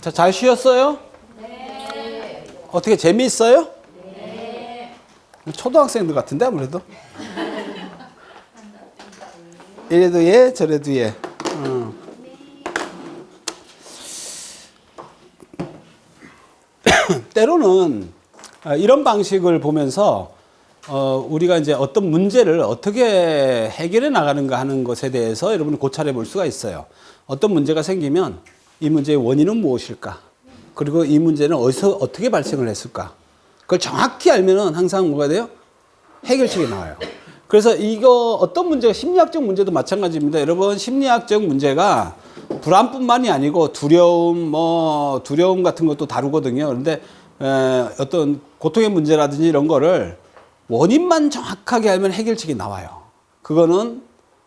자, 잘 쉬었어요? 네. 어떻게 재미있어요? 네. 초등학생들 같은데 아무래도. 이래도 예, 저래도 예. 때로는 이런 방식을 보면서 우리가 이제 어떤 문제를 어떻게 해결해 나가는가 하는 것에 대해서 여러분이 고찰해 볼 수가 있어요. 어떤 문제가 생기면 이 문제의 원인은 무엇일까? 그리고 이 문제는 어디서 어떻게 발생을 했을까? 그걸 정확히 알면은 항상 뭐가 돼요? 해결책이 나와요. 그래서 이거 어떤 문제가 심리학적 문제도 마찬가지입니다. 여러분 심리학적 문제가 불안뿐만이 아니고 두려움 같은 것도 다루거든요. 그런데 어떤 고통의 문제라든지 이런 거를 원인만 정확하게 알면 해결책이 나와요. 그거는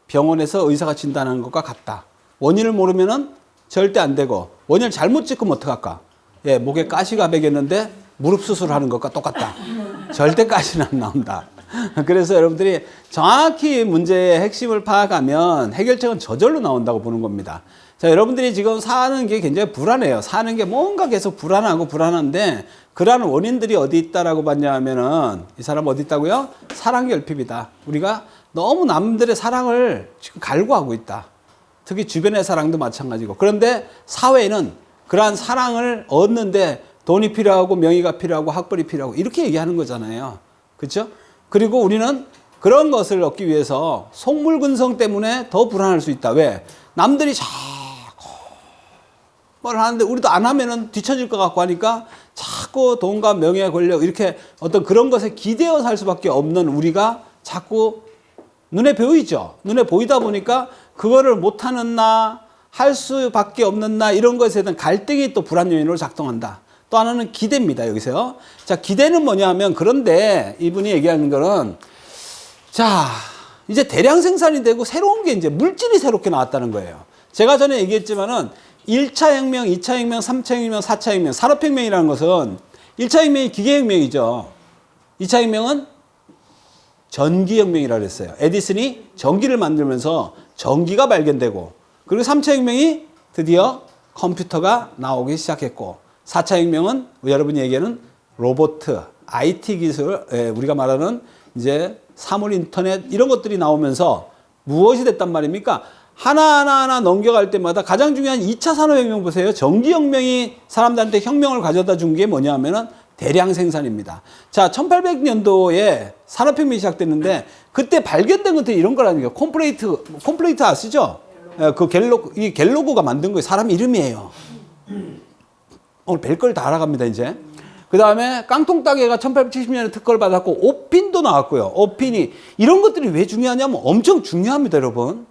병원에서 의사가 진단하는 것과 같다. 원인을 모르면은 절대 안 되고 원인을 잘못 짚으면 어떡할까? 예, 목에 가시가 배겼는데 무릎 수술하는 것과 똑같다. 절대 가시는 안 나온다. 그래서 여러분들이 정확히 문제의 핵심을 파악하면 해결책은 저절로 나온다고 보는 겁니다. 자, 여러분들이 지금 사는 게 굉장히 불안해요. 사는 게 뭔가 계속 불안하고 불안한데 그러한 원인들이 어디 있다라고 봤냐 하면은 이 사람 어디 있다고요? 사랑결핍이다. 우리가 너무 남들의 사랑을 지금 갈구하고 있다. 특히 주변의 사랑도 마찬가지고. 그런데 사회는 그러한 사랑을 얻는데 돈이 필요하고 명예가 필요하고 학벌이 필요하고 이렇게 얘기하는 거잖아요. 그렇죠? 그리고 우리는 그런 것을 얻기 위해서 속물근성 때문에 더 불안할 수 있다. 왜? 남들이 자꾸 뭘 하는데 우리도 안 하면은 뒤처질 것 같고 하니까 자꾸 돈과 명예, 권력 이렇게 어떤 그런 것에 기대어 살 수밖에 없는 우리가 자꾸 눈에 보이죠. 눈에 보이다 보니까 그거를 못하는 나, 할 수밖에 없는 나 이런 것에 대한 갈등이 또 불안 요인으로 작동한다. 또 하나는 기대입니다. 여기서요. 자, 기대는 뭐냐 하면 그런데 이분이 얘기하는 거는 자, 이제 대량 생산이 되고 새로운 게 이제 물질이 새롭게 나왔다는 거예요. 제가 전에 얘기했지만은 1차 혁명, 2차 혁명, 3차 혁명, 4차 혁명, 산업혁명이라는 것은 1차 혁명이 기계혁명이죠. 2차 혁명은 전기혁명이라고 했어요. 에디슨이 전기를 만들면서 전기가 발견되고 그리고 3차 혁명이 드디어 컴퓨터가 나오기 시작했고 4차 혁명은 여러분이 얘기하는 로봇, IT 기술, 우리가 말하는 이제 사물 인터넷 이런 것들이 나오면서 무엇이 됐단 말입니까? 하나하나 넘겨갈 때마다 가장 중요한 2차 산업혁명 보세요. 전기혁명이 사람들한테 혁명을 가져다 준 게 뭐냐 하면은 대량 생산입니다. 자, 1800년도에 산업혁명이 시작됐는데 그때 발견된 것들이 이런 거라니까요. 콤플레이트 아시죠? 그 갤로그가 만든 거예요. 사람 이름이에요. 오늘 별걸 다 알아갑니다, 이제. 그 다음에 깡통따개가 1870년에 특허를 받았고, 오핀도 나왔고요. 오핀이. 이런 것들이 왜 중요하냐면 엄청 중요합니다, 여러분.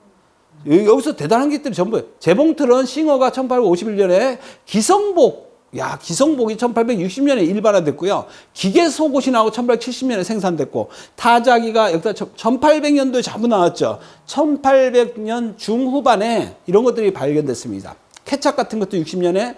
여기서 대단한 것들이 전부, 재봉틀은 싱어가 1851년에 기성복이 1860년에 일반화됐고요. 기계속옷이 나오고 1870년에 생산됐고, 타자기가 여기다 1800년도에 전부 나왔죠. 1800년 중후반에 이런 것들이 발견됐습니다. 케찹 같은 것도 60년에,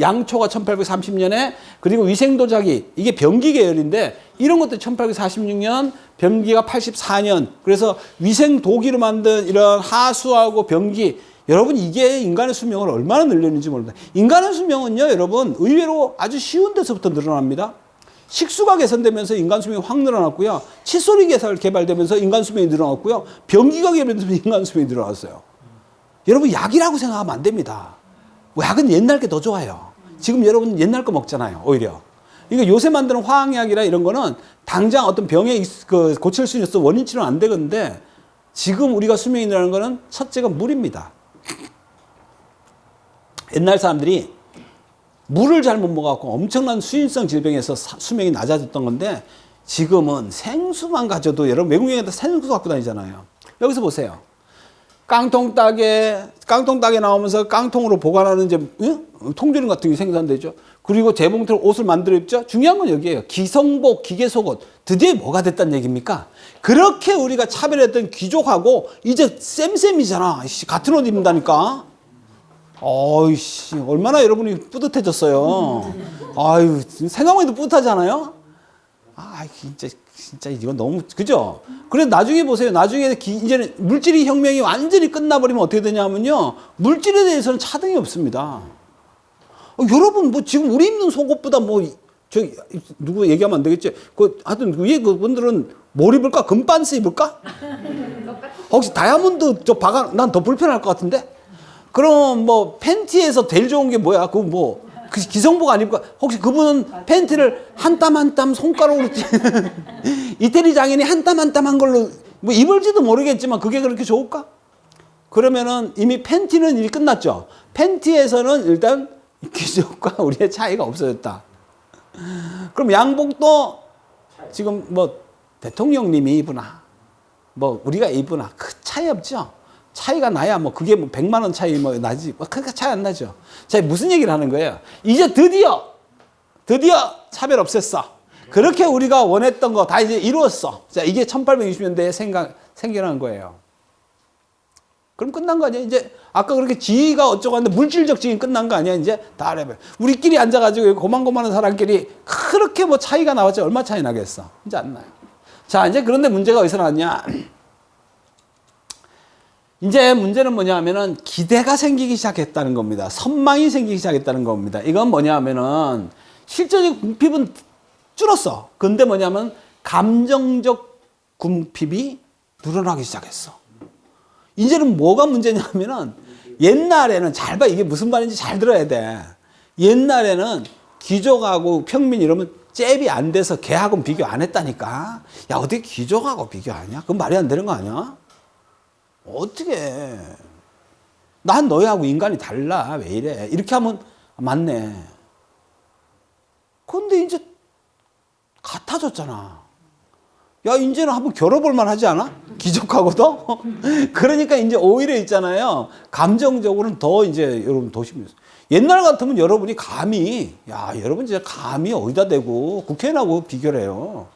양초가 1830년에, 그리고 위생도자기, 이게 변기 계열인데, 이런 것도 1846년, 변기가 84년. 그래서 위생도기로 만든 이런 하수하고 변기, 여러분 이게 인간의 수명을 얼마나 늘렸는지 모릅니다. 인간의 수명은요, 여러분 의외로 아주 쉬운 데서부터 늘어납니다. 식수가 개선되면서 인간 수명이 확 늘어났고요. 칫솔이 개발되면서 인간 수명이 늘어났고요. 변기가 개발되면서 인간 수명이 늘어났어요. 여러분 약이라고 생각하면 안 됩니다. 약은 옛날 게 더 좋아요. 지금 여러분 옛날 거 먹잖아요. 오히려. 이거 요새 만드는 화학약이라 이런 거는 당장 어떤 병에 고칠 수 있어 원인 치료는 안 되는데 지금 우리가 수명이 늘어나는 거는 첫째가 물입니다. 옛날 사람들이 물을 잘못 먹어갖고 엄청난 수인성 질병에서 수명이 낮아졌던 건데 지금은 생수만 가져도 여러분 외국 여행에다 생수 갖고 다니잖아요. 여기서 보세요. 깡통따개 나오면서 깡통으로 보관하는 이제 통조림 같은 게 생산되죠. 그리고 재봉틀 옷을 만들어 입죠. 중요한 건 여기에요. 기성복, 기계속옷 드디어 뭐가 됐다는 얘기입니까? 그렇게 우리가 차별했던 귀족하고 이제 쌤쌤이잖아. 같은 옷 입는다니까. 어이씨, 얼마나 여러분이 뿌듯해졌어요. 아유, 생각만 해도 뿌듯하잖아요? 아, 진짜 이건 너무, 그죠? 그래서 나중에 보세요. 나중에 이제는 물질의 혁명이 완전히 끝나버리면 어떻게 되냐면요. 물질에 대해서는 차등이 없습니다. 여러분 뭐 지금 우리 입는 속옷보다 뭐 저 누구 얘기하면 안 되겠지. 하여튼 위에 그분들은 뭘 입을까? 금반스 입을까? 혹시 다이아몬드 저 박아 난 더 불편할 것 같은데. 그럼 뭐 팬티에서 제일 좋은 게 뭐야? 그 뭐 기성복 안 입을까? 혹시 그분은 팬티를 한 땀 한 땀 손가락으로 이태리 장인이 한 땀 한 땀 한 걸로 뭐 입을지도 모르겠지만 그게 그렇게 좋을까? 그러면은 이미 팬티는 일이 끝났죠. 팬티에서는 일단 귀족과 우리의 차이가 없어졌다. 그럼 양복도 지금 뭐 대통령님이 입으나 뭐 우리가 입으나 그 차이 없죠. 차이가 나야 뭐 그게 뭐 100만 원 차이 뭐 나지 뭐 그렇게 차이 안 나죠. 자, 무슨 얘기를 하는 거예요? 이제 드디어 차별 없앴어. 그렇게 우리가 원했던 거 다 이제 이루었어. 자, 이게 1860년대에 생겨난 거예요. 그럼 끝난 거 아니야? 이제 아까 그렇게 지위가 어쩌고 하는데 물질적 지위는 끝난 거 아니야? 이제 다 레벨. 우리끼리 앉아가지고 고만고만한 사람끼리 그렇게 뭐 차이가 나왔지 얼마 차이 나겠어? 이제 안 나요. 자, 이제 그런데 문제가 어디서 나왔냐? 이제 문제는 뭐냐 하면은 기대가 생기기 시작했다는 겁니다. 선망이 생기기 시작했다는 겁니다. 이건 뭐냐 하면은 실제적 궁핍은 줄었어. 근데 뭐냐면 감정적 궁핍이 늘어나기 시작했어. 이제는 뭐가 문제냐면은 옛날에는 잘 봐. 이게 무슨 말인지 잘 들어야 돼. 옛날에는 귀족하고 평민 이러면 잽이 안 돼서 걔하고는 비교 안 했다니까. 야, 어떻게 귀족하고 비교하냐? 그건 말이 안 되는 거 아니야? 어떻게? 난 너희하고 인간이 달라. 왜 이래? 이렇게 하면 맞네. 근데 이제 같아졌잖아. 야, 이제는 한번 겨뤄볼 만 하지 않아? 귀족하고도? 그러니까 이제 오히려 있잖아요. 감정적으로는 더 이제 여러분 더 심해졌어요. 옛날 같으면 여러분이 감히, 야, 여러분 진짜 감히 어디다 대고 국회의원하고 비교를 해요.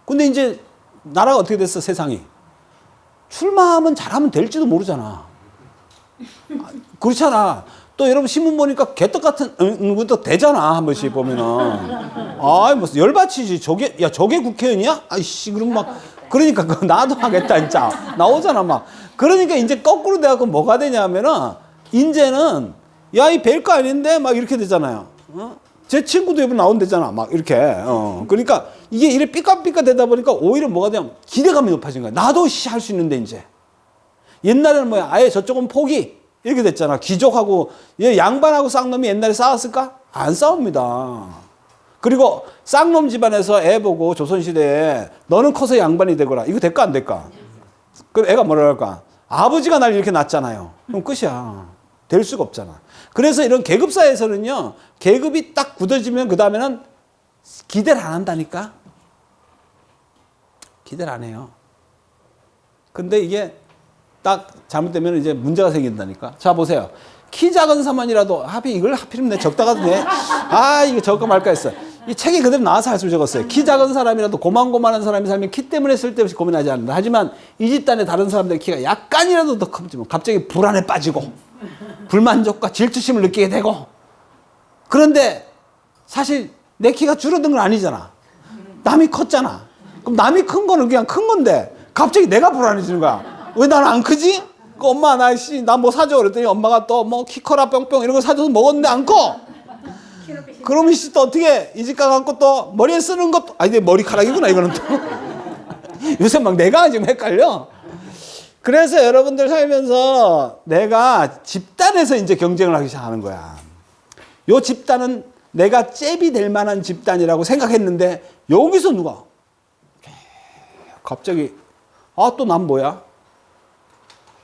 근데 이제 나라가 어떻게 됐어, 세상이? 출마하면 잘하면 될지도 모르잖아. 그렇잖아. 또 여러분 신문 보니까 개떡 같은 것도 되잖아. 한 번씩 보면은. 아이, 무슨 열받치지. 저게 국회의원이야? 아이씨, 그럼 막. 그러니까 나도 하겠다, 진짜. 나오잖아, 막. 그러니까 이제 거꾸로 돼갖고 뭐가 되냐면은, 이제는, 야, 이 별거 아닌데? 막 이렇게 되잖아요. 제 친구도 이번 나온대잖아. 막 이렇게. 그러니까 이게 이래 삐까삐까 되다 보니까 오히려 뭐가 되냐면 기대감이 높아진 거야. 나도 할 수 있는데, 이제. 옛날에는 뭐야? 아예 저쪽은 포기. 이렇게 됐잖아. 귀족하고 양반하고 쌍놈이 옛날에 싸웠을까? 안 싸웁니다. 그리고 쌍놈 집안에서 애 보고 조선시대에 너는 커서 양반이 되거라. 이거 될까 안 될까? 그럼 애가 뭐라 할까? 아버지가 날 이렇게 낳았잖아요. 그럼 끝이야. 될 수가 없잖아. 그래서 이런 계급사에서는요. 계급이 딱 굳어지면 그 다음에는 기대를 안 한다니까. 기대를 안 해요. 근데 이게 딱 잘못되면 이제 문제가 생긴다니까. 자, 보세요. 키 작은 사람이라도 이걸 하필이면 내 적다가 내 이거 적을까 말까 했어. 이 책에 그대로 나와서 할 수 적었어요. 키 작은 사람이라도 고만고만한 사람이 살면 키 때문에 쓸데없이 고민하지 않는다. 하지만 이 집단의 다른 사람들의 키가 약간이라도 더 커지면 갑자기 불안에 빠지고 불만족과 질투심을 느끼게 되고. 그런데 사실 내 키가 줄어든 건 아니잖아. 남이 컸잖아. 그럼 남이 큰 거는 그냥 큰 건데 갑자기 내가 불안해지는 거야. 왜 나는 안 크지? 그 엄마 나 뭐 사줘 그랬더니 엄마가 또 뭐 키 커라 뿅뿅 이런 거 사줘서 먹었는데 안 커. 그러면 또 어떻게 이 집 가갖고 또 머리에 쓰는 것도 내 머리카락이구나 이거는 또. 요새 막 내가 지금 헷갈려. 그래서 여러분들 살면서 내가 집단에서 이제 경쟁을 하기 시작하는 거야. 요 집단은 내가 잽이 될 만한 집단이라고 생각했는데 여기서 누가 갑자기 또 난 뭐야?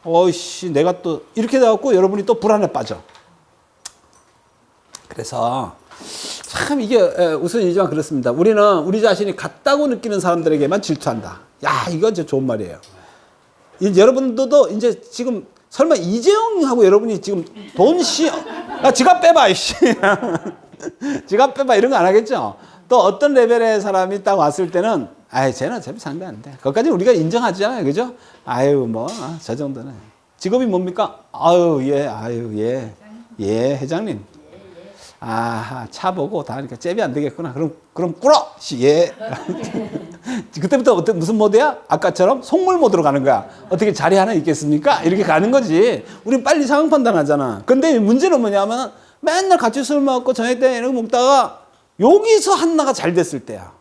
어이씨, 내가 또 이렇게 돼갖고 여러분이 또 불안에 빠져. 그래서 참 이게 우선 이지만 그렇습니다. 우리는 우리 자신이 같다고 느끼는 사람들에게만 질투한다. 야, 이건 진짜 좋은 말이에요. 이제 여러분들도 이제 지금 설마 이재용하고 여러분이 지금 지갑 빼봐, 이씨. 지갑 빼봐 이런 거 안 하겠죠? 또 어떤 레벨의 사람이 딱 왔을 때는 쟤는 어차피 상대 안 돼. 그것까지 우리가 인정하잖아요. 그죠? 저 정도는. 직업이 뭡니까? 예, 회장님. 차 보고 다 하니까 잽이 안 되겠구나. 그럼 꿇어! 예. 그때부터 무슨 모드야? 아까처럼 속물 모드로 가는 거야. 어떻게 자리 하나 있겠습니까? 이렇게 가는 거지. 우린 빨리 상황 판단하잖아. 근데 문제는 뭐냐면 맨날 같이 술 먹고 저녁 때 이런 거 먹다가 여기서 하나가 잘 됐을 때야.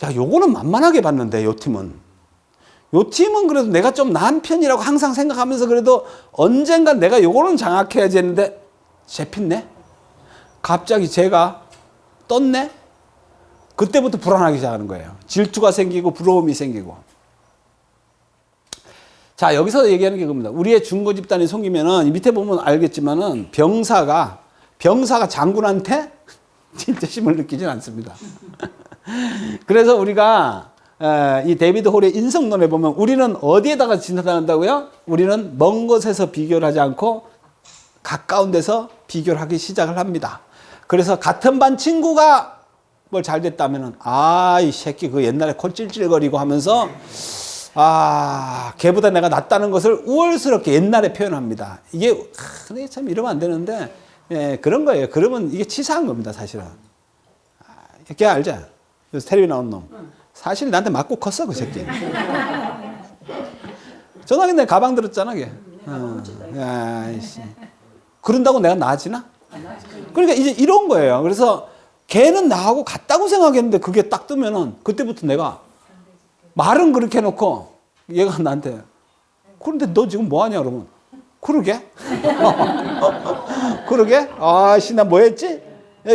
야, 요거는 만만하게 봤는데, 요 팀은. 요 팀은 그래도 내가 좀 나은 편이라고 항상 생각하면서 그래도 언젠간 내가 요거는 장악해야지 했는데 잡혔네? 갑자기 제가 떴네? 그때부터 불안하기 시작하는 거예요. 질투가 생기고 부러움이 생기고. 자, 여기서 얘기하는 게 그겁니다. 우리의 중고 집단이 속이면은 밑에 보면 알겠지만은 병사가 장군한테 진짜 힘을 느끼진 않습니다. 그래서 우리가 이 데이비드 홀의 인성론에 보면 우리는 어디에다가 진화당한다고요? 우리는 먼 곳에서 비교를 하지 않고 가까운 데서 비교를 하기 시작을 합니다. 그래서 같은 반 친구가 뭘 잘 됐다면은 이 새끼 그 옛날에 코 찔찔거리고 하면서 걔보다 내가 낫다는 것을 우월스럽게 옛날에 표현합니다. 이게 근데 참 이러면 안 되는데 그런 거예요. 그러면 이게 치사한 겁니다, 사실은. 걔 알죠? 요새 텔레비 나온 놈. 사실 나한테 맞고 컸어, 그 새끼. 전화기 내 가방 들었잖아, 걔. 그런다고 내가 나아지나? 그러니까 이제 이런 거예요. 그래서 걔는 나하고 같다고 생각했는데 그게 딱 뜨면은 그때부터 내가 말은 그렇게 해놓고 얘가 나한테 그런데 너 지금 뭐 하냐 그러면 그러게? 그러게? 아씨 나 뭐 했지?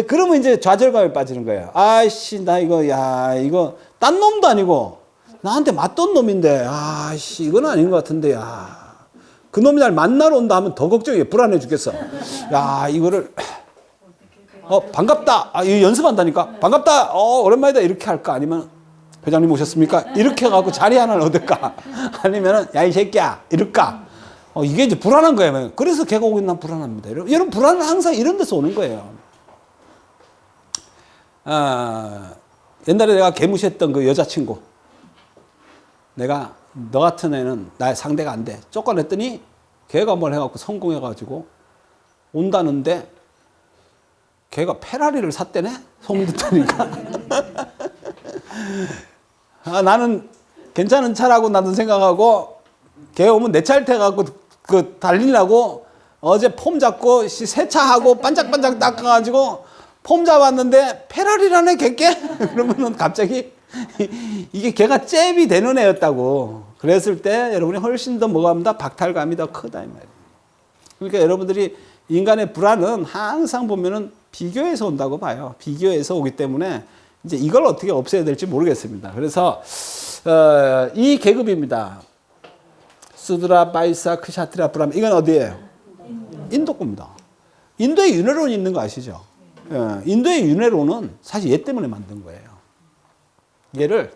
그러면 이제 좌절감에 빠지는 거예요. 아씨 나 이거 딴 놈도 아니고 나한테 맞던 놈인데 아씨 이건 아닌 것 같은데 그 놈이 날 만나러 온다 하면 더 걱정해. 불안해 죽겠어. 이거를 반갑다. 이거 연습한다니까. 반갑다. 오랜만이다. 이렇게 할까? 아니면 회장님 오셨습니까? 이렇게 해갖고 자리 하나를 얻을까? 아니면은 야 이 새끼야 이럴까? 이게 이제 불안한 거예요. 그래서 걔가 오긴 난 불안합니다. 여러분 불안은 항상 이런 데서 오는 거예요. 옛날에 내가 개무시했던 그 여자친구. 내가 너 같은 애는 나의 상대가 안 돼. 쫓아냈더니 걔가 뭘 해갖고 성공해가지고 온다는데 걔가 페라리를 샀대네? 소문 듣다니까. 나는 괜찮은 차라고 나도 생각하고 걔 오면 내 차를 태워갖고 그 달리려고 어제 폼 잡고 세차하고 반짝반짝 닦아가지고 폼 잡았는데 페라리라네 걔께? 그러면은 갑자기 이게 걔가 잽이 되는 애였다고. 그랬을 때 여러분이 훨씬 더 뭐가 합니다? 박탈감이 더 크다 이 말이에요. 그러니까 여러분들이 인간의 불안은 항상 보면은 비교에서 온다고 봐요. 비교에서 오기 때문에 이제 이걸 어떻게 없애야 될지 모르겠습니다. 그래서 이 계급입니다. 수드라, 바이사, 크샤트라, 브람 이건 어디예요? 인도 겁니다. 인도에 윤회론이 있는 거 아시죠? 인도의 윤회론은 사실 얘 때문에 만든 거예요. 얘를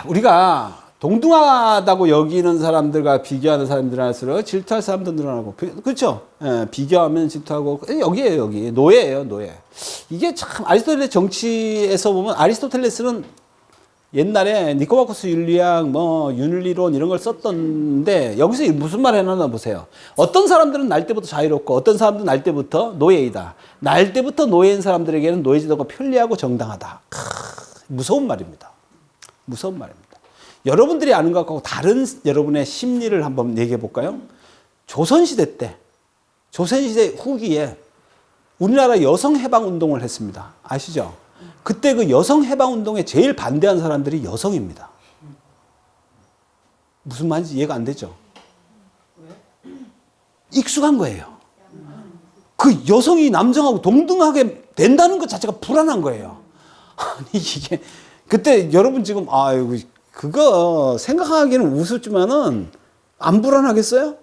우리가 동등하다고 여기는 사람들과 비교하는 사람들 할수록 질투할 사람도 늘어나고 그렇죠? 비교하면 질투하고 여기에요. 여기 노예예요. 노예. 이게 참 아리스토텔레스 정치에서 보면 아리스토텔레스는 옛날에 니코마코스 윤리학 뭐 윤리론 이런 걸 썼던데 여기서 무슨 말 해놨나 보세요. 어떤 사람들은 날 때부터 자유롭고 어떤 사람들은 날 때부터 노예이다. 날 때부터 노예인 사람들에게는 노예제도가 편리하고 정당하다. 무서운 말입니다. 무서운 말입니다. 여러분들이 아는 것하고 다른 여러분의 심리를 한번 얘기해 볼까요? 조선시대 때, 조선시대 후기에 우리나라 여성해방운동을 했습니다. 아시죠? 그때 그 여성해방운동에 제일 반대한 사람들이 여성입니다. 무슨 말인지 이해가 안 되죠? 익숙한 거예요. 그 여성이 남성하고 동등하게 된다는 것 자체가 불안한 거예요. 아니, 이게, 그때 여러분 지금, 그거 생각하기는 우습지만은 안 불안하겠어요?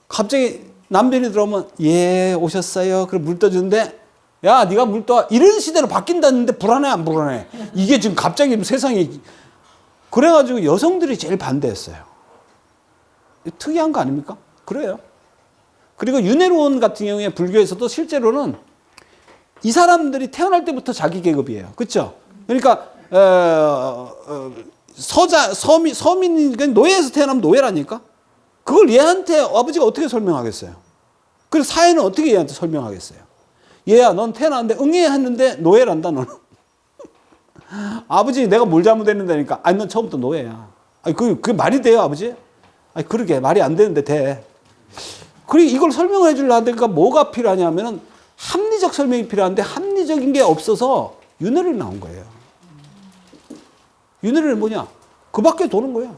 갑자기 남편이 들어오면 예 오셨어요. 그럼 물 떠주는데 야 네가 물 떠. 이런 시대로 바뀐다는데 불안해 안 불안해? 이게 지금 갑자기 세상이 그래가지고 여성들이 제일 반대했어요. 특이한 거 아닙니까? 그래요. 그리고 윤회론 같은 경우에 불교에서도 실제로는 이 사람들이 태어날 때부터 자기 계급이에요. 그렇죠? 그러니까 서민이 노예에서 태어나면 노예라니까? 그걸 얘한테 아버지가 어떻게 설명하겠어요? 그래서 사회는 어떻게 얘한테 설명하겠어요? 얘야, 넌 태어났는데 응애 했는데 노예란다, 너는. 아버지, 내가 뭘 잘못했는다니까. 아니, 넌 처음부터 노예야. 아니, 그게 말이 돼요, 아버지? 아니, 그러게. 말이 안 되는데 돼. 그리고 이걸 설명해 주려니까 뭐가 필요하냐면은 합리적 설명이 필요한데 합리적인 게 없어서 윤회를 나온 거예요. 윤회는 뭐냐? 그 밖에 도는 거예요.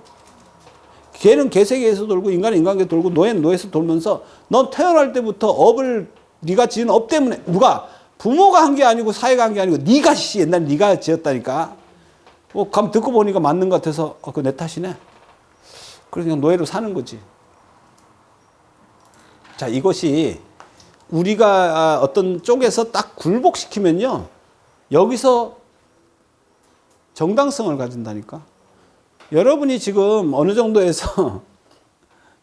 개는 개세계에서 돌고 인간은 인간계에서 돌고 노예는 노예에서 돌면서 넌 태어날 때부터 업을 네가 지은 업 때문에 누가 부모가 한 게 아니고 사회가 한 게 아니고 네가 옛날 네가 지었다니까. 감 듣고 보니까 맞는 것 같아서 그거 내 탓이네. 그래서 그냥 노예로 사는 거지. 자, 이것이 우리가 어떤 쪽에서 딱 굴복시키면요. 여기서 정당성을 가진다니까. 여러분이 지금 어느 정도에서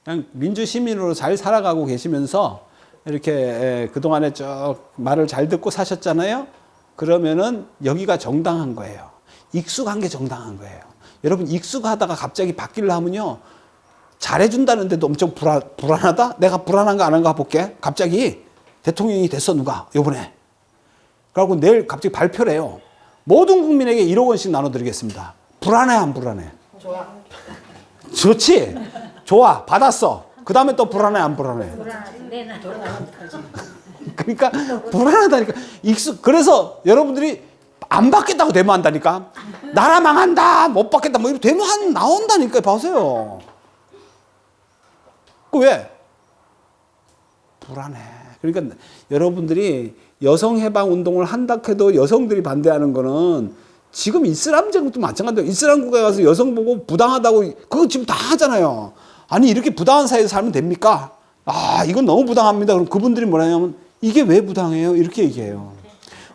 그냥 민주시민으로 잘 살아가고 계시면서 이렇게 그동안에 쭉 말을 잘 듣고 사셨잖아요. 그러면은 여기가 정당한 거예요. 익숙한 게 정당한 거예요. 여러분 익숙하다가 갑자기 바뀌려 하면요. 잘해준다는데도 엄청 불안하다? 내가 불안한가 안 한가 볼게. 갑자기 대통령이 됐어 누가 요번에. 그래갖고 내일 갑자기 발표를 해요. 모든 국민에게 1억 원씩 나눠드리겠습니다. 불안해 안 불안해? 좋아. 좋지? 좋아 받았어. 그 다음에 또 불안해 안 불안해? 내나 돌아가면 그러니까 불안하다니까. 그래서 여러분들이 안 받겠다고 데모한다니까. 나라 망한다 못 받겠다 뭐 이런 데모 나온다니까. 봐세요. 그 왜? 불안해. 그러니까 여러분들이 여성해방 운동을 한다 해도 여성들이 반대하는 거는 지금 이슬람 제국도 마찬가지예요. 이슬람 국가에 가서 여성 보고 부당하다고 그거 지금 다 하잖아요. 아니 이렇게 부당한 사회에서 살면 됩니까? 아 이건 너무 부당합니다. 그럼 그분들이 뭐라 하냐면 이게 왜 부당해요? 이렇게 얘기해요.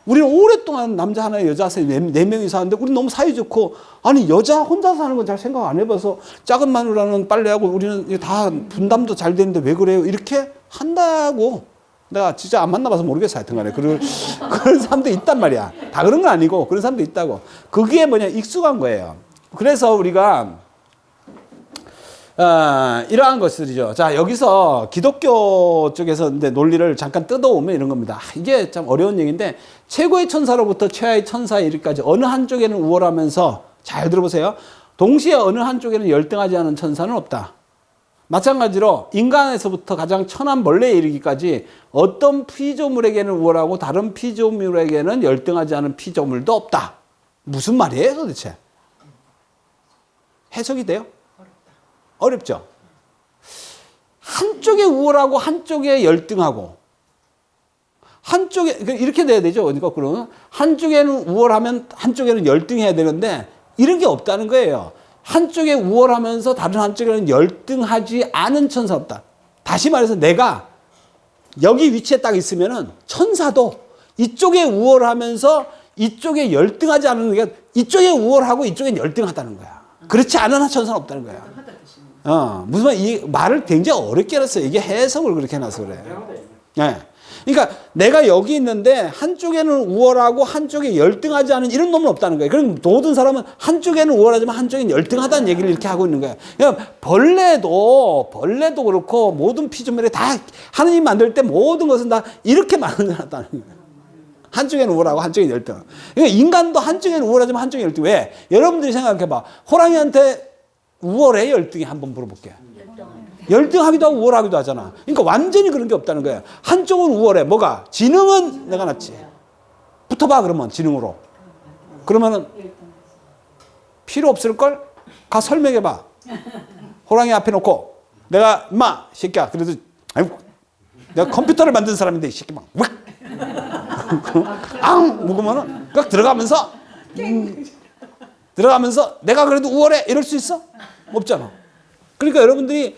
우리는 오랫동안 남자 하나에 여자 네 명이 사는데 우리는 너무 사이좋고 아니 여자 혼자 사는 건 잘 생각 안 해봐서 작은 마누라는 빨래하고 우리는 다 분담도 잘 되는데 왜 그래요? 이렇게 한다고. 내가 진짜 안 만나봐서 모르겠어. 하여튼 간에. 그런 사람도 있단 말이야. 다 그런 건 아니고 그런 사람도 있다고. 그게 뭐냐 익숙한 거예요. 그래서 우리가 이러한 것들이죠. 자, 여기서 기독교 쪽에서 근데 논리를 잠깐 뜯어오면 이런 겁니다. 이게 참 어려운 얘기인데, 최고의 천사로부터 최하의 천사에 이르기까지 어느 한쪽에는 우월하면서, 잘 들어보세요. 동시에 어느 한쪽에는 열등하지 않은 천사는 없다. 마찬가지로 인간에서부터 가장 천한 벌레에 이르기까지 어떤 피조물에게는 우월하고 다른 피조물에게는 열등하지 않은 피조물도 없다. 무슨 말이에요, 도대체? 해석이 돼요? 어렵죠? 한쪽에 우월하고 한쪽에 열등하고 한쪽에 이렇게 돼야 되죠. 거꾸로 한쪽에는 우월하면 한쪽에는 열등해야 되는데 이런 게 없다는 거예요. 한쪽에 우월하면서 다른 한쪽에는 열등하지 않은 천사 없다. 다시 말해서 내가 여기 위치에 딱 있으면은 천사도 이쪽에 우월하면서 이쪽에 열등하지 않은 게 이쪽에 우월하고 이쪽에 열등하다는 거야. 그렇지 않은 천사는 없다는 거야. 무슨 말, 이 말을 굉장히 어렵게 해놨어요. 이게 해석을 그렇게 해놔서 그래. 네. 그러니까 내가 여기 있는데 한쪽에는 우월하고 한쪽에 열등하지 않은 이런 놈은 없다는 거예요. 그럼 모든 사람은 한쪽에는 우월하지만 한쪽에는 열등하다는 얘기를 이렇게 하고 있는 거예요. 그러니까 벌레도 그렇고 모든 피조물이 다 하느님 만들 때 모든 것은 다 이렇게 만들어놨다는 거예요. 한쪽에는 우월하고 한쪽에는 열등. 그러니까 인간도 한쪽에는 우월하지만 한쪽에는 열등. 왜? 여러분들이 생각해봐. 호랑이한테 우월해 열등해? 한번 물어볼게요. 열등하기도 하고 우월하기도 하잖아. 그러니까 완전히 그런 게 없다는 거야. 한쪽은 우월해. 뭐가? 지능은 내가 낫지. 붙어봐 그러면 지능으로. 그러면은 필요 없을걸? 가 설명해봐. 호랑이 앞에 놓고 내가 임마 새끼야 그래도 아이고 내가 컴퓨터를 만든 사람인데 이 새끼 막 앙! 먹으면은 딱 들어가면서 내가 그래도 우월해 이럴 수 있어? 없잖아. 그러니까 여러분들이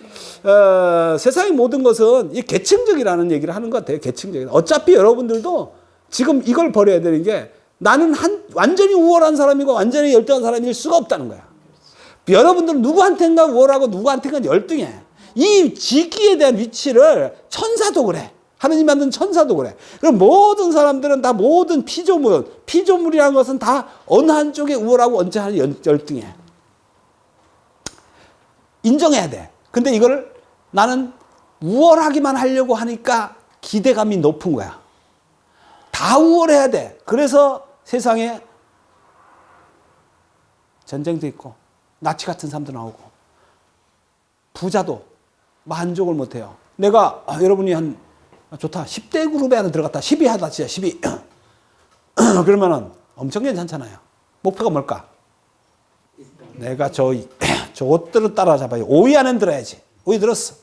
세상의 모든 것은 이 계층적이라는 얘기를 하는 것 같아요. 계층적. 어차피 여러분들도 지금 이걸 버려야 되는 게 나는 완전히 우월한 사람이고 완전히 열등한 사람일 수가 없다는 거야. 여러분들은 누구한테인가 우월하고 누구한테인가 열등해. 이 지기에 대한 위치를 천사도 그래. 하느님 만든 천사도 그래. 그럼 모든 사람들은 다 모든 피조물이라는 것은 다 어느 한쪽에 우월하고 어느 한쪽에 열등해. 인정해야 돼. 근데 이걸 나는 우월하기만 하려고 하니까 기대감이 높은 거야. 다 우월해야 돼. 그래서 세상에 전쟁도 있고 나치 같은 사람도 나오고 부자도 만족을 못해요. 내가 여러분이 좋다 10대 그룹에 하나 들어갔다 12 하다 진짜 12 그러면은 엄청 괜찮잖아요. 목표가 뭘까? 내가 저것들을 따라잡아요. 5위 안에 들어야지. 5위 들었어.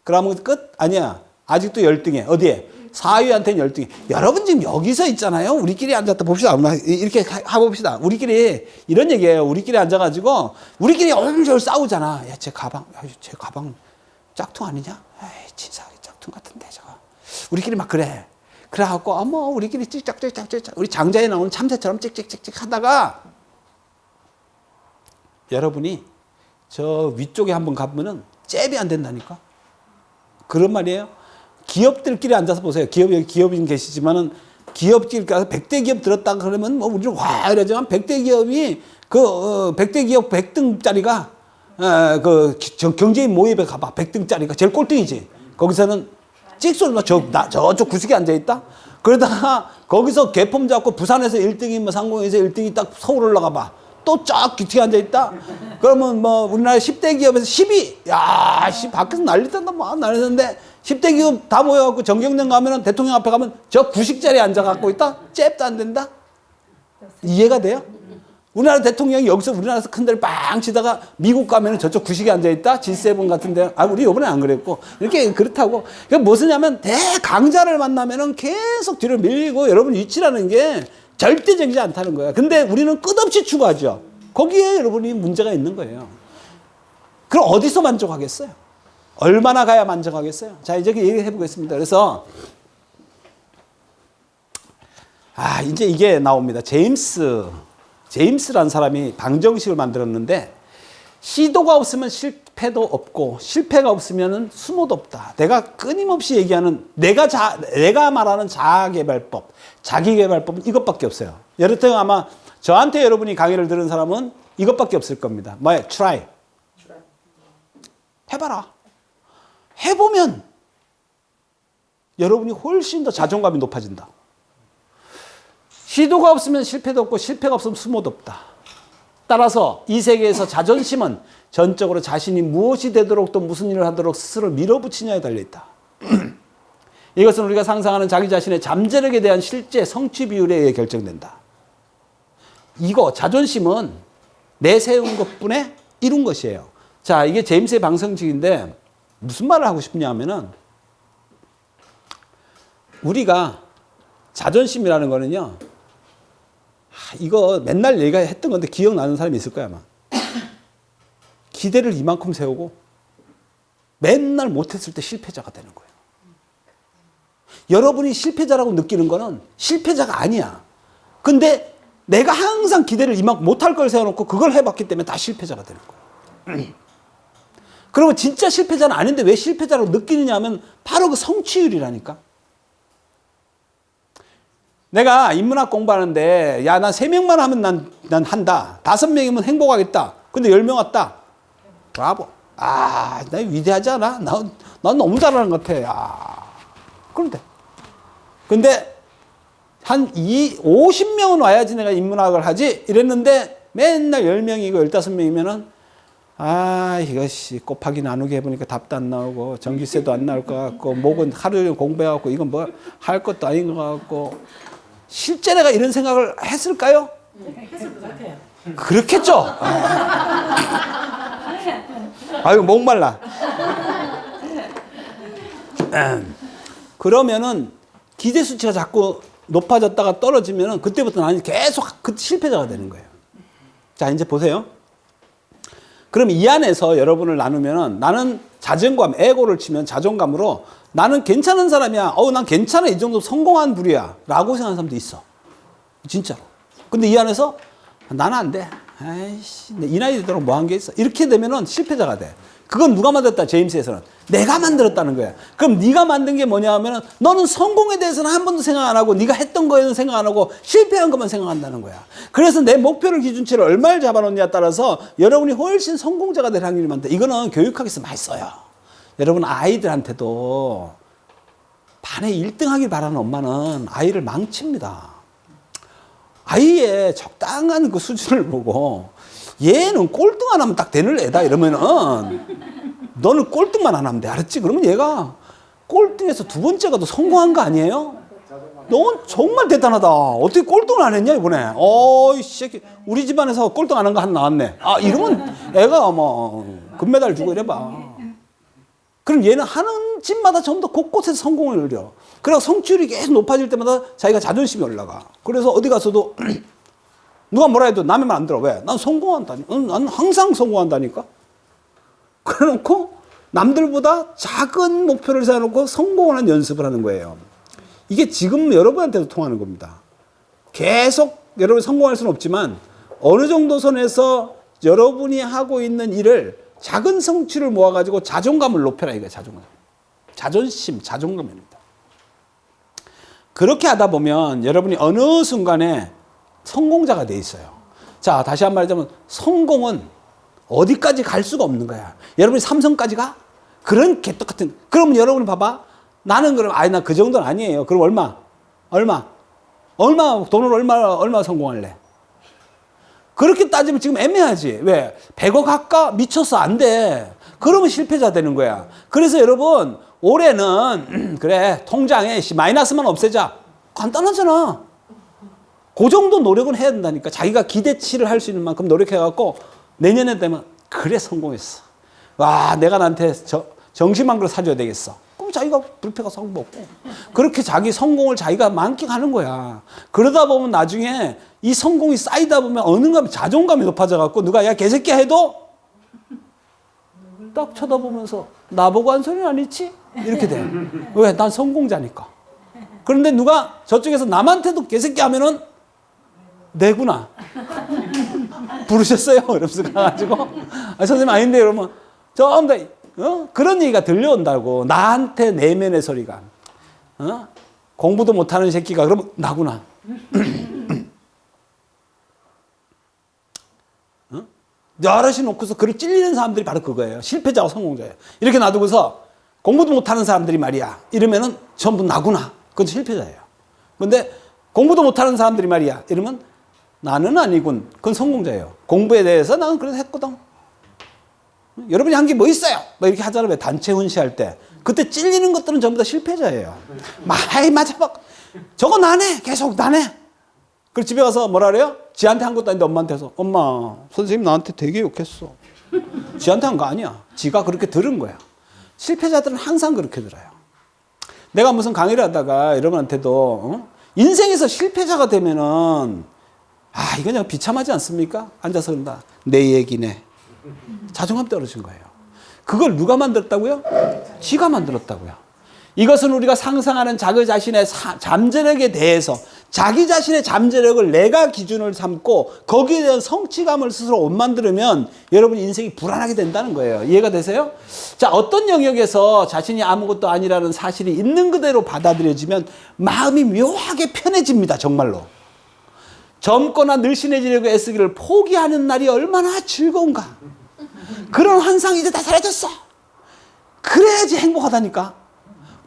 그러면 끝? 아니야. 아직도 열등해. 어디에? 4위한테는 열등해. 여러분 지금 여기서 있잖아요. 우리끼리 앉았다 봅시다. 이렇게 해봅시다. 우리끼리 이런 얘기예요. 우리끼리 앉아가지고 우리끼리 엄청 싸우잖아. 야, 쟤 가방 짝퉁 아니냐? 에이, 진사하게 짝퉁 같은데 저거. 우리끼리 막 그래. 그래갖고 어머 우리끼리 찍찍찍찍찍 우리 장자에 나오는 참새처럼 찍찍찍찍 하다가 여러분이 저 위쪽에 한번 가보면은 잽이 안 된다니까. 그런 말이에요. 기업들끼리 앉아서 보세요. 여기 기업인 계시지만은 기업끼리 가서 100대 기업 들었다 그러면 뭐 우리는 와 이러지만 100대 기업이 100대 기업 100등짜리가 경제인 모임에 가봐. 100등짜리가 제일 꼴등이지. 거기서는 찍소리 저쪽 구석에 앉아있다? 그러다가 거기서 개폼 잡고 부산에서 1등이 상공에서 1등이 딱 서울 올라가 봐. 또 쫙 뒤에 앉아있다? 그러면 뭐 우리나라 10대 기업에서 10위! 야, 밖에서 난리던다 뭐 난리던데 10대 기업 다 모여갖고 정경련 가면은 대통령 앞에 가면 저 구식자리에 앉아갖고 있다? 잽도 안 된다? 이해가 돼요? 우리나라 대통령이 여기서 우리나라에서 큰 데를 빵 치다가 미국 가면은 저쪽 구식에 앉아있다? G7 같은 데. 우리 요번에 안 그랬고. 이렇게 그렇다고. 그게 무엇이냐면 대강자를 만나면은 계속 뒤로 밀리고 여러분 위치라는 게 절대적이지 않다는 거야. 근데 우리는 끝없이 추구하죠. 거기에 여러분이 문제가 있는 거예요. 그럼 어디서 만족하겠어요? 얼마나 가야 만족하겠어요? 자, 이제 얘기해 보겠습니다. 그래서 이제 이게 나옵니다. 제임스라는 사람이 방정식을 만들었는데 시도가 없으면 실패도 없고 실패가 없으면 수모도 없다. 내가 끊임없이 얘기하는 내가 말하는 자아개발법, 자기개발법은 이것밖에 없어요. 여러분 아마 저한테 여러분이 강의를 들은 사람은 이것밖에 없을 겁니다. 뭐예요? try. 해봐라. 해보면 여러분이 훨씬 더 자존감이 높아진다. 시도가 없으면 실패도 없고 실패가 없으면 수모도 없다. 따라서 이 세계에서 자존심은 전적으로 자신이 무엇이 되도록 또 무슨 일을 하도록 스스로 밀어붙이냐에 달려있다. 이것은 우리가 상상하는 자기 자신의 잠재력에 대한 실제 성취 비율에 의해 결정된다. 이거 자존심은 내세운 것뿐에 이룬 것이에요. 자, 이게 제임스의 방정식인데 무슨 말을 하고 싶냐면은 우리가 자존심이라는 거는요. 이거 맨날 얘기했던 건데 기억나는 사람이 있을 거야 아마. 기대를 이만큼 세우고 맨날 못했을 때 실패자가 되는 거예요. 여러분이 실패자라고 느끼는 거는 실패자가 아니야. 근데 내가 항상 기대를 이만큼 못할 걸 세워놓고 그걸 해봤기 때문에 다 실패자가 되는 거예요. 그러면 진짜 실패자는 아닌데 왜 실패자라고 느끼느냐 하면 바로 그 성취율이라니까. 내가 인문학 공부하는데 야, 나 3명만 하면 난 한다. 5명이면 행복하겠다. 근데 10명 왔다. 브라보. 나 위대하지 않아? 난 너무 잘하는 것 같아. 그럼 돼. 근데 한 50명은 와야지 내가 인문학을 하지 이랬는데 맨날 10명이고 15명이면은 이것이 곱하기 나누기 해보니까 답도 안 나오고 전기세도 안 나올 것 같고 목은 하루 종일 공부해갖고 이건 뭐 할 것도 아닌 것 같고 실제 내가 이런 생각을 했을까요? 했을 것 같아요. 그렇겠죠? 아유 목말라. 그러면은 기대 수치가 자꾸 높아졌다가 떨어지면은 그때부터 나는 계속 실패자가 되는 거예요. 자, 이제 보세요. 그럼 이 안에서 여러분을 나누면은 나는 자존감, 에고를 치면 자존감으로 나는 괜찮은 사람이야. 난 괜찮아. 이 정도 성공한 부류야. 라고 생각하는 사람도 있어. 진짜로. 근데 이 안에서 나는 안 돼. 아이씨, 이 나이 되도록 뭐 한 게 있어. 이렇게 되면은 실패자가 돼. 그건 누가 만들었다? 제임스에서는. 내가 만들었다는 거야. 그럼 네가 만든 게 뭐냐 하면은 너는 성공에 대해서는 한 번도 생각 안 하고 네가 했던 거에는 생각 안 하고 실패한 것만 생각한다는 거야. 그래서 내 목표를 기준치를 얼마를 잡아놓느냐에 따라서 여러분이 훨씬 성공자가 될 확률이 많다. 이거는 교육학에서 많이 써요. 여러분 아이들한테도 반에 1등 하길 바라는 엄마는 아이를 망칩니다. 아이의 적당한 그 수준을 보고 얘는 꼴등 안 하면 딱 되는 애다 이러면은 너는 꼴등만 안 하면 돼. 알았지? 그러면 얘가 꼴등에서 두 번째가 더 성공한 거 아니에요? 넌 정말 대단하다. 어떻게 꼴등을 안 했냐, 이번에. 이 새끼. 우리 집안에서 꼴등 안 한 거 하나 나왔네. 이러면 애가 금메달 주고 이래봐. 그럼 얘는 하는 집마다 전부 다 곳곳에서 성공을 누려. 그래서 성취율이 계속 높아질 때마다 자기가 자존심이 올라가. 그래서 어디 가서도 누가 뭐라 해도 남의 말 안 들어. 왜? 난 성공한다니. 난 항상 성공한다니까. 그래 놓고 남들보다 작은 목표를 세워놓고 성공을 하는 연습을 하는 거예요. 이게 지금 여러분한테도 통하는 겁니다. 계속 여러분이 성공할 수는 없지만 어느 정도 선에서 여러분이 하고 있는 일을 작은 성취를 모아가지고 자존감을 높여라 이거예요. 자존감. 자존심, 자존감입니다. 그렇게 하다 보면 여러분이 어느 순간에 성공자가 돼 있어요. 자, 다시 한 번 말하자면 성공은 어디까지 갈 수가 없는 거야. 여러분이 삼성까지 가? 그런 개떡 같은. 그러면 여러분이 봐봐. 나는 그럼 나 그 정도는 아니에요. 그럼 얼마 돈을 얼마 성공할래? 그렇게 따지면 지금 애매하지. 왜? 100억 할까? 미쳤어. 안 돼. 그러면 실패자 되는 거야. 그래서 여러분 올해는 그래 통장에 마이너스만 없애자. 간단하잖아. 그 정도 노력은 해야 된다니까. 자기가 기대치를 할 수 있는 만큼 노력해갖고 내년에 되면 그래 성공했어. 와 내가 나한테 정심 한 그릇 사줘야 되겠어. 그럼 자기가 뷔페 가서 먹고 그렇게 자기 성공을 자기가 만끽하는 거야. 그러다 보면 나중에 이 성공이 쌓이다 보면 어느가 자존감이 높아져갖고 누가 야 개새끼야 해도 딱 쳐다보면서 나보고 한 소리는 아니지? 이렇게 돼. 왜? 난 성공자니까. 그런데 누가 저쪽에서 남한테도 개새끼 하면은 내구나. 부르셨어요? 이러면서 가가지고 선생님 아닌데 이러면 전부 다 그런 얘기가 들려온다고. 나한테 내면의 소리가 공부도 못하는 새끼가 그러면 나구나. 여럿이 놓고서 그를 찔리는 사람들이 바로 그거예요. 실패자와 성공자예요. 이렇게 놔두고서 공부도 못하는 사람들이 말이야 이러면은 전부 나구나. 그건 실패자예요. 그런데 공부도 못하는 사람들이 말이야 이러면 나는 아니군. 그건 성공자예요. 공부에 대해서 나는 그래도 했거든. 여러분이 한 게 뭐 있어요? 뭐 이렇게 하잖아요. 왜 단체 훈시할 때. 그때 찔리는 것들은 전부 다 실패자예요. 맞아. 저거 나네. 계속 나네. 그리고 집에 가서 뭐라 그래요? 지한테 한 것도 아닌데 엄마한테 해서 엄마 선생님 나한테 되게 욕했어. 지한테 한 거 아니야. 지가 그렇게 들은 거야. 실패자들은 항상 그렇게 들어요. 내가 무슨 강의를 하다가 여러분한테도 인생에서 실패자가 되면은 이거 그냥 비참하지 않습니까? 앉아서 그런다. 내 얘기네. 자존감 떨어진 거예요. 그걸 누가 만들었다고요? 지가 만들었다고요. 이것은 우리가 상상하는 자기 자신의 잠재력에 대해서 자기 자신의 잠재력을 내가 기준을 삼고 거기에 대한 성취감을 스스로 못 만들면 여러분 인생이 불안하게 된다는 거예요. 이해가 되세요? 자, 어떤 영역에서 자신이 아무것도 아니라는 사실이 있는 그대로 받아들여지면 마음이 묘하게 편해집니다. 정말로. 젊거나 늘씬해지려고 애쓰기를 포기하는 날이 얼마나 즐거운가. 그런 환상이 이제 다 사라졌어. 그래야지 행복하다니까.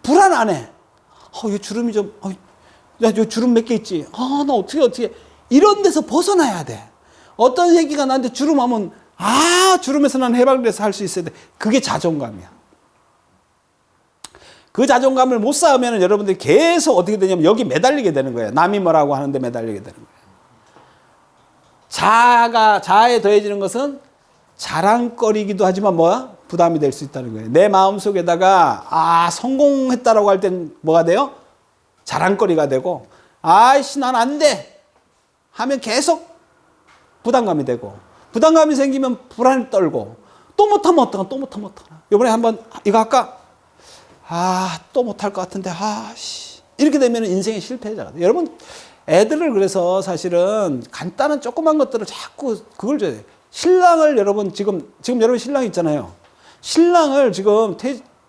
불안 안 해. 이 주름이 좀, 야, 요 주름 몇 개 있지? 나 어떻게. 이런 데서 벗어나야 돼. 어떤 얘기가 나한테 주름하면, 주름에서 난 해방돼서 할 수 있어야 돼. 그게 자존감이야. 그 자존감을 못 쌓으면 여러분들이 계속 어떻게 되냐면 여기 매달리게 되는 거예요. 남이 뭐라고 하는데 매달리게 되는 거예요. 자아에 더해지는 것은 자랑거리기도 하지만 부담이 될 수 있다는 거예요. 내 마음속에다가 성공했다라고 할 땐 뭐가 돼요? 자랑거리가 되고 아이씨 난 안 돼 하면 계속 부담감이 되고 부담감이 생기면 불안이 떨고 또 못하면 어떡하나 또 못하면 어떡하나 이번에 한번 이거 할까? 또 못할 것 같은데 이렇게 되면 인생의 실패자가 돼요. 여러분 애들을 그래서 사실은 간단한 조그만 것들을 자꾸 그걸 줘야 돼요. 신랑을 여러분 지금 여러분 신랑 있잖아요. 신랑을 지금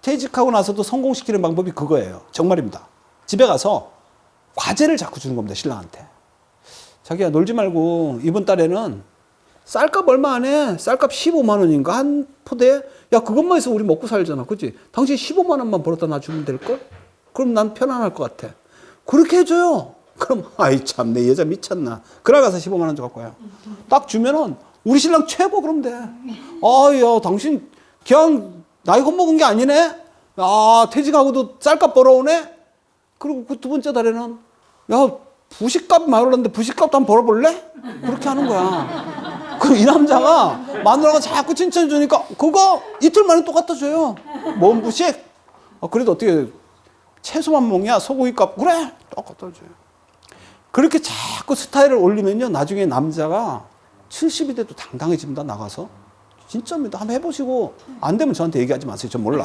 퇴직하고 나서도 성공시키는 방법이 그거예요. 정말입니다. 집에 가서 과제를 자꾸 주는 겁니다. 신랑한테. 자기야 놀지 말고 이번 달에는 쌀값 얼마 안 해. 쌀값 15만 원인가 한 포대에. 야 그것만 해서 우리 먹고 살잖아. 그치? 당신 15만 원만 벌었다 놔주면 될걸? 그럼 난 편안할 것 같아. 그렇게 해줘요. 그럼 아이 참 내 여자 미쳤나. 그날 가서 15만 원 줘 갖고 와요. 딱 주면은 우리 신랑 최고 그럼 돼. 야 당신 그냥 나이 겁먹은 게 아니네. 아, 퇴직하고도 쌀값 벌어오네? 그리고 그 두 번째 달에는, 야, 부식값 많이 올랐는데 부식값도 한번 벌어볼래? 그렇게 하는 거야. 그럼 이 남자가 마누라가 자꾸 칭찬해 주니까 그거 이틀 만에 또 갖다 줘요. 뭔 부식? 아, 그래도 어떻게 채소만 먹냐? 소고기값. 그래! 또 갖다 줘요. 그렇게 자꾸 스타일을 올리면요. 나중에 남자가 70이 돼도 당당해집니다. 나가서. 진짜입니다. 한번 해보시고 안 되면 저한테 얘기하지 마세요. 전 몰라.